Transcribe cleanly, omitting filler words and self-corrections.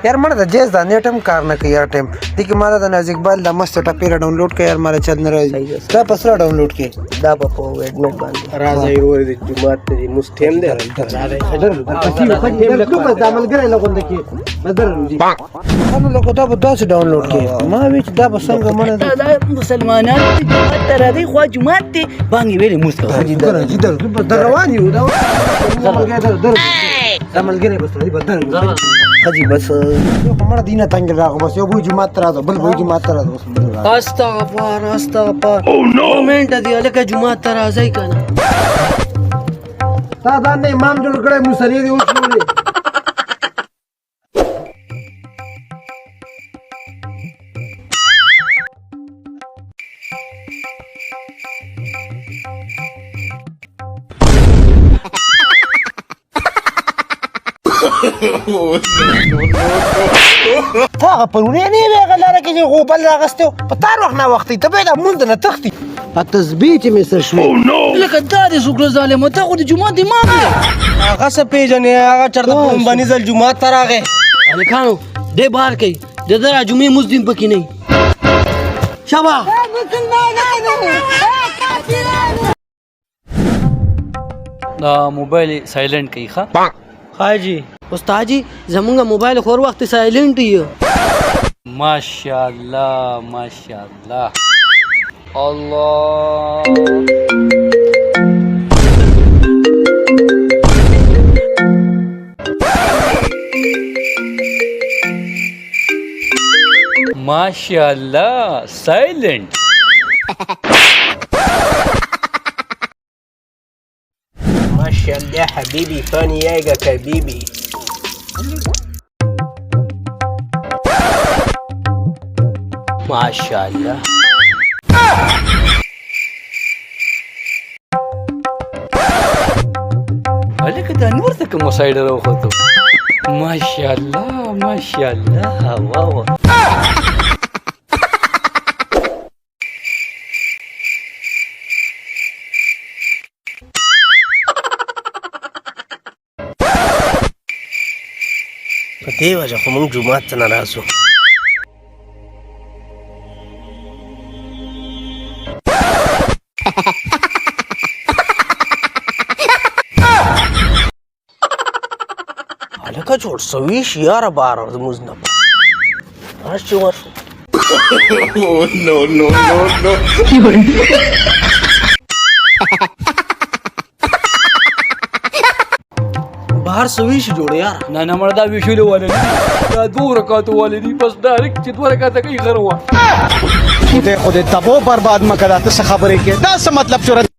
यार मला तर जेस दा नेट हम कार ना यार टाइम देखिए मला तर नजीक बाल दा मस्त टपेरा डाउनलोड के यार मला चंद रही दा पसरा डाउनलोड के दा बापो एडमिट बांध राजा ईवर दी जुमात दी मुस्टेम दे दामल गरे लोगों देखिए नजर जी हम लोग दा बदा से डाउनलोड के ما ویچ دا بسنګ منه دا مسلمانان تر دې خو جمعه ته باندې ویلې مستوى در روان یو دا عملګری بس دی بدل حجی بس یو کومه دینه تنگ راغ بس یو بو جمعه تر راځه بل بو جمعه تر راځه استغفر مومنت دی الکه جمعه تر راځي کنه تا دا نه امام جوړ کړه مصلی دی اوس نو تا پرونه نه ویغلاره کې غوبل راغستو په تار وخت نه وختي ته به دا مونږ نه تختی ا تسبیح چې مې سر شو لکه دا دې سوکړه ظالم ته خو د جمعه دی ما هغه څه پیژنې هغه چرته په باندې ځل جمعه ته راغې الکانو دې بهر کوي د دا جمعه مسلم پکې نه شابه دا موبایل سایلنٹ کوي ښه حاجی استاد جی زمونږ موبایل خور وخت سایلنٹ یو ماشاءالله ماشاءالله الله ماشاءالله سایلنٹ ماشاءالله يا حبيبي فاني ياجا كبيبي ماشاءالله الکه دا نور څه کوم سایډ راوخته ماشاءالله ماشاءالله واو په دې وجه خو موږ جمعه ته نه راځو هلکه جوړ سوي شي یاره بار زموږ نه راشي ورشو نو بهر سوي شي جوړ یار نه نه مړه دا ویشلو والے دا 2 رکعات والے دي بس ډایرکټ چې 2 رکعات کوي غروا خدای تبو برباد مکه دا څه خبرې کې دا څه مطلب شو